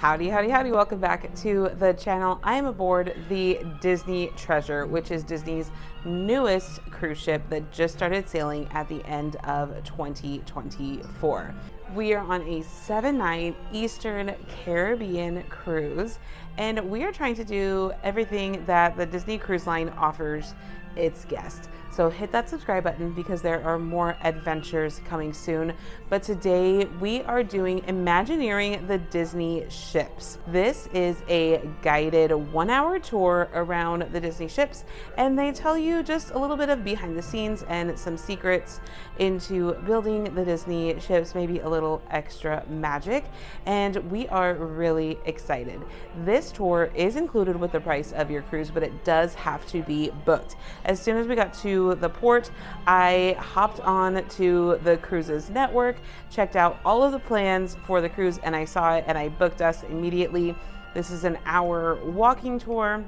Howdy, howdy, howdy. Welcome back to the channel. I am aboard the Disney Treasure, which is Disney's newest cruise ship that just started sailing at the end of 2024. We are on a 7-night Eastern Caribbean cruise, and we are trying to do everything that the Disney Cruise Line offers its guests. So hit that subscribe button because there are more adventures coming soon. But today we are doing Imagineering the Disney Ships. This is a guided 1-hour tour around the Disney ships, and they tell you just a little bit of behind the scenes and some secrets into building the Disney ships, maybe a little extra magic, and we are really excited. This tour is included with the price of your cruise, but it does have to be booked. As soon as we got to the port, I hopped on to the cruises network, checked out all of the plans for the cruise, and I saw it and I booked us immediately. This is an hour walking tour,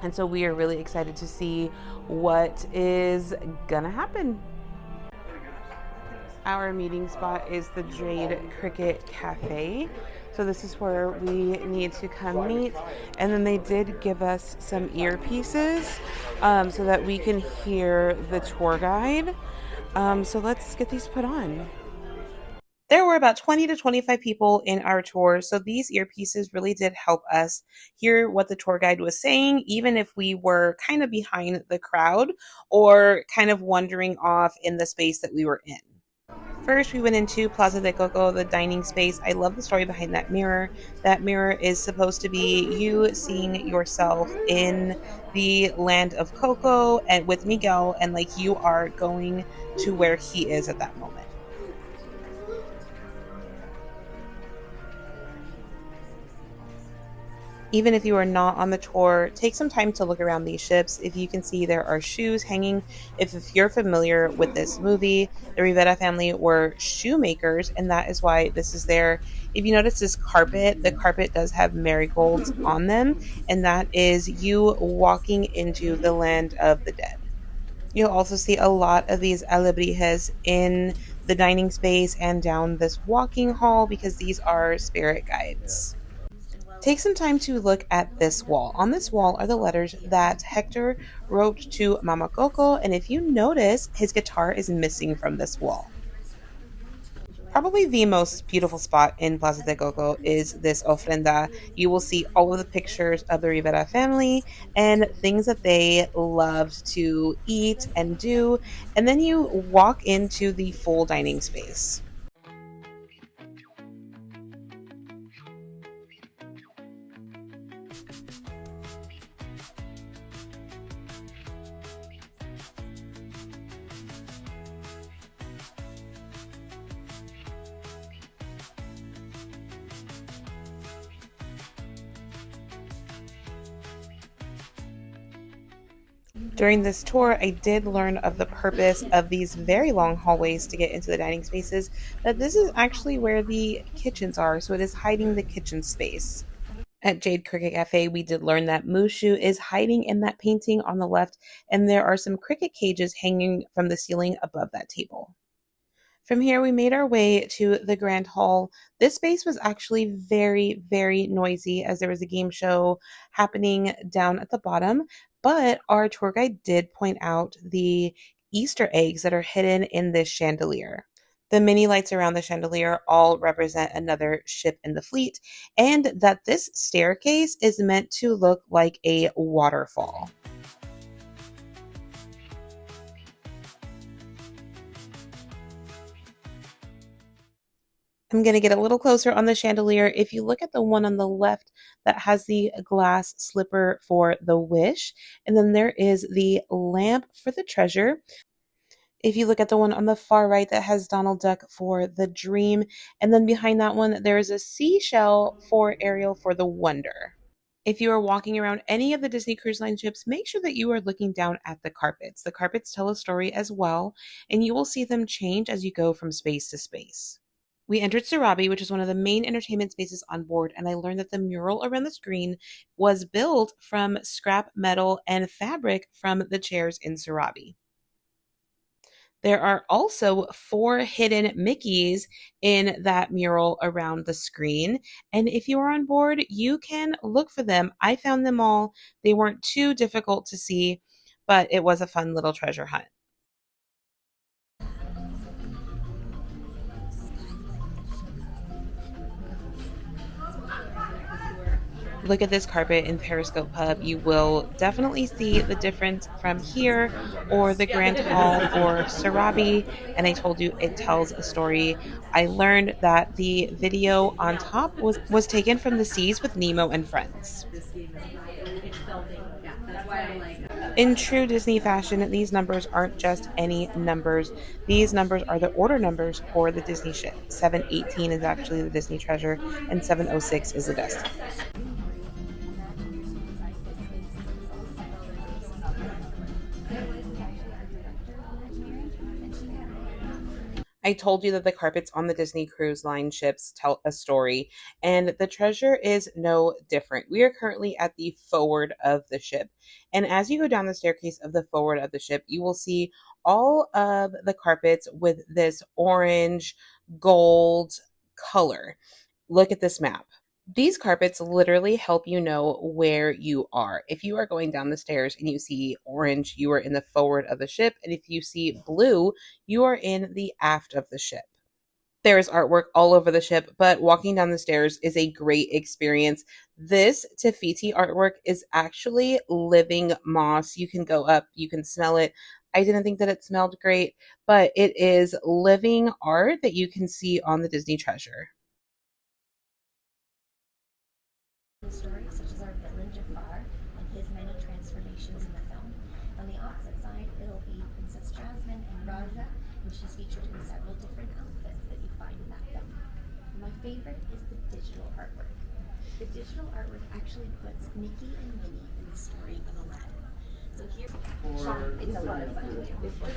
and so we are really excited to see what is gonna happen. Our meeting spot is the Jade Cricket Cafe. So this is where we need to come meet. And then they did give us some earpieces so that we can hear the tour guide. So let's get these put on. There were about 20 to 25 people in our tour, so these earpieces really did help us hear what the tour guide was saying, even if we were kind of behind the crowd or kind of wandering off in the space that we were in. First, we went into Plaza de Coco, the dining space. I love the story behind that mirror. That mirror is supposed to be you seeing yourself in the land of Coco and with Miguel, and like you are going to where he is at that moment. Even if you are not on the tour, take some time to look around these ships. If you can see, there are shoes hanging. If you're familiar with this movie, the Rivera family were shoemakers, and that is why this is there. If you notice this carpet, the carpet does have marigolds on them, and that is you walking into the land of the dead. You'll also see a lot of these alebrijes in the dining space and down this walking hall because these are spirit guides. Take some time to look at this wall. On this wall are the letters that Hector wrote to Mama Coco, and if you notice, his guitar is missing from this wall. Probably the most beautiful spot in Plaza de Coco is this ofrenda. You will see all of the pictures of the Rivera family and things that they loved to eat and do, and then you walk into the full dining space. During this tour, I did learn of the purpose of these very long hallways to get into the dining spaces, that this is actually where the kitchens are, so it is hiding the kitchen space. At Jade Cricket Cafe, we did learn that Mushu is hiding in that painting on the left, and there are some cricket cages hanging from the ceiling above that table. From here, we made our way to the Grand Hall. This space was actually very, very noisy as there was a game show happening down at the bottom, but our tour guide did point out the Easter eggs that are hidden in this chandelier. The mini lights around the chandelier all represent another ship in the fleet, and that this staircase is meant to look like a waterfall. I'm going to get a little closer on the chandelier. If you look at the one on the left that has the glass slipper for the wish, and then there is the lamp for the treasure. If you look at the one on the far right that has Donald Duck for the dream, and then behind that one there is a seashell for Ariel for the wonder. If you are walking around any of the Disney Cruise Line ships, make sure that you are looking down at the carpets. The carpets tell a story as well, and you will see them change as you go from space to space. We entered Sarabi, which is one of the main entertainment spaces on board, and I learned that the mural around the screen was built from scrap metal and fabric from the chairs in Sarabi. There are also four hidden Mickeys in that mural around the screen. And if you are on board, you can look for them. I found them all. They weren't too difficult to see, but it was a fun little treasure hunt. Look at this carpet in Periscope Pub. You will definitely see the difference from here or the Grand Hall or Sarabi. And I told you it tells a story. I learned that the video on top was taken from the seas with Nemo and friends. In true Disney fashion, these numbers aren't just any numbers. These numbers are the order numbers for the Disney ship. 718 is actually the Disney treasure, and 706 is the Destiny. I told you that the carpets on the Disney Cruise Line ships tell a story, and the treasure is no different. We are currently at the forward of the ship, and as you go down the staircase of the forward of the ship, you will see all of the carpets with this orange gold color. Look at this map. These carpets literally help you know where you are. If you are going down the stairs and you see orange, you are in the forward of the ship. And if you see blue, you are in the aft of the ship. There is artwork all over the ship, but walking down the stairs is a great experience. This Tafiti artwork is actually living moss. You can go up, you can smell it. I didn't think that it smelled great, but it is living art that you can see on the Disney Treasure. Stories such as our villain Jafar and his many transformations in the film. On the opposite side, it'll be Princess Jasmine and Raja, and she's featured in several different outfits that you find in that film. My favorite is the digital artwork. The digital artwork actually puts Mickey and Minnie in the story of Aladdin. So here's it's a lot of fun.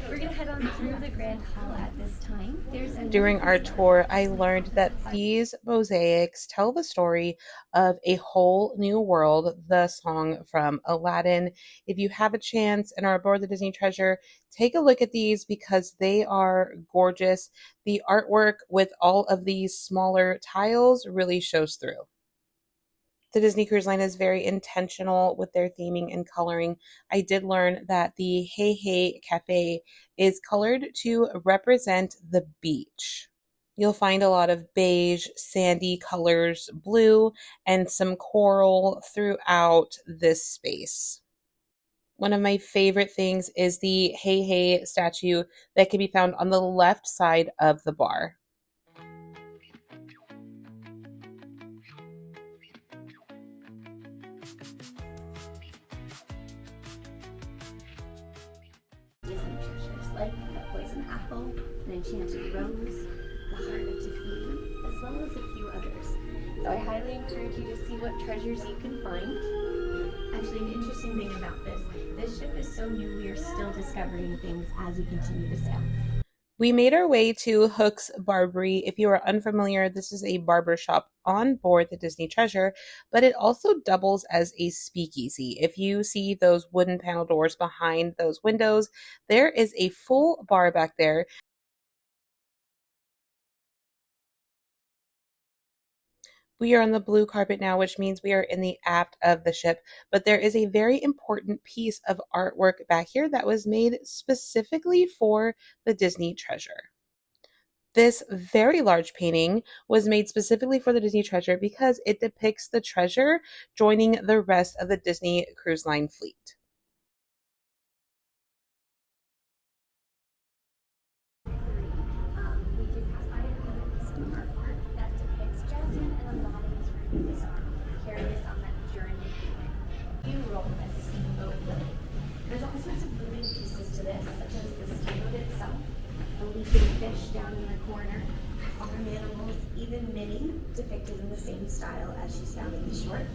We're gonna head on through the Grand Hall at this time. During our tour, I learned that these mosaics tell the story of A Whole New World, the song from Aladdin. If you have a chance and are aboard the Disney Treasure, take a look at these because they are gorgeous. The artwork with all of these smaller tiles really shows through. The Disney Cruise Line is very intentional with their theming and coloring. I did learn that the Hey Hey Cafe is colored to represent the beach. You'll find a lot of beige, sandy colors, blue, and some coral throughout this space. One of my favorite things is the Hey Hey statue that can be found on the left side of the bar. Disney treasures like the poison apple, an enchanted rose, the heart of Tahiti, as well as a few others. So I highly encourage you to see what treasures you can find. Actually, an interesting thing about this ship is so new, we are still discovering things as we continue to sail. We made our way to Hook's Barbery. If you are unfamiliar, this is a barber shop on board the Disney Treasure, but it also doubles as a speakeasy. If you see those wooden panel doors behind those windows, there is a full bar back there. We are on the blue carpet now, which means we are in the aft of the ship, but there is a very important piece of artwork back here that was made specifically for the Disney Treasure. This very large painting was made specifically for the Disney Treasure because it depicts the treasure joining the rest of the Disney Cruise Line fleet. We do have artwork that depicts Jasmine and Aladdin's rooms carrying us on that journey. You roll a steamboat lily. There's all sorts of moving pieces to this, such as the steamboat itself, the leaping fish down in the corner, farm animals, even Minnie, depicted in the same style as she's found in the short.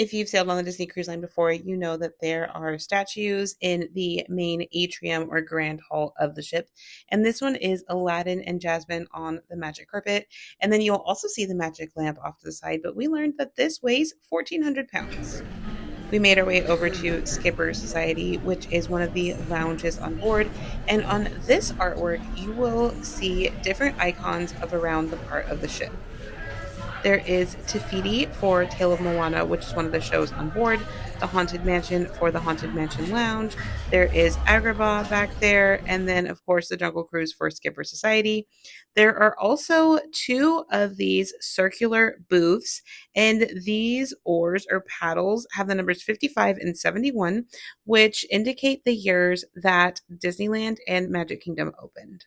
If you've sailed on the Disney Cruise Line before, you know that there are statues in the main atrium or grand hall of the ship. And this one is Aladdin and Jasmine on the magic carpet. And then you'll also see the magic lamp off to the side, but we learned that this weighs 1,400 pounds. We made our way over to Skipper Society, which is one of the lounges on board. And on this artwork, you will see different icons of around the part of the ship. There is Tafiti for Tale of Moana, which is one of the shows on board. The Haunted Mansion for the Haunted Mansion Lounge. There is Agrabah back there. And then, of course, the Jungle Cruise for Skipper Society. There are also 2 of these circular booths. And these oars or paddles have the numbers 55 and 71, which indicate the years that Disneyland and Magic Kingdom opened.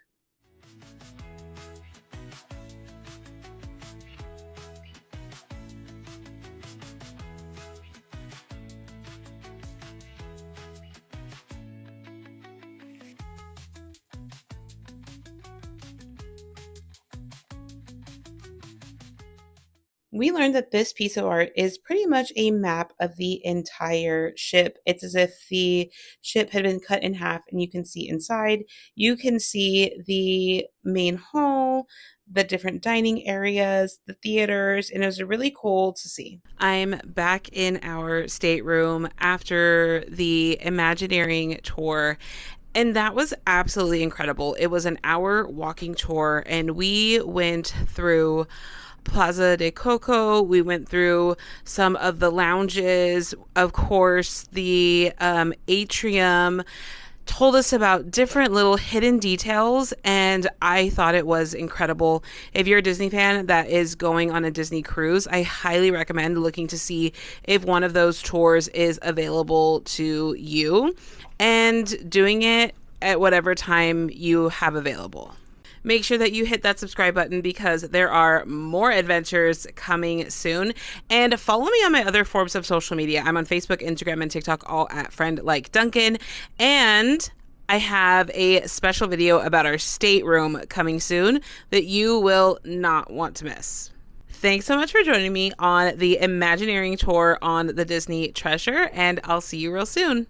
We learned that this piece of art is pretty much a map of the entire ship. It's as if the ship had been cut in half and you can see inside. You can see the main hall, the different dining areas, the theaters, and it was really cool to see. I'm back in our stateroom after the Imagineering tour. And that was absolutely incredible. It was an hour walking tour, and we went through Plaza de Coco. We went through some of the lounges, of course, the atrium, told us about different little hidden details, and I thought it was incredible. If you're a Disney fan that is going on a Disney cruise, I highly recommend looking to see if one of those tours is available to you and doing it at whatever time you have available. Make sure that you hit that subscribe button because there are more adventures coming soon. And follow me on my other forms of social media. I'm on Facebook, Instagram, and TikTok, all at Friend Like Duncan. And I have a special video about our stateroom coming soon that you will not want to miss. Thanks so much for joining me on the Imagineering tour on the Disney Treasure, and I'll see you real soon.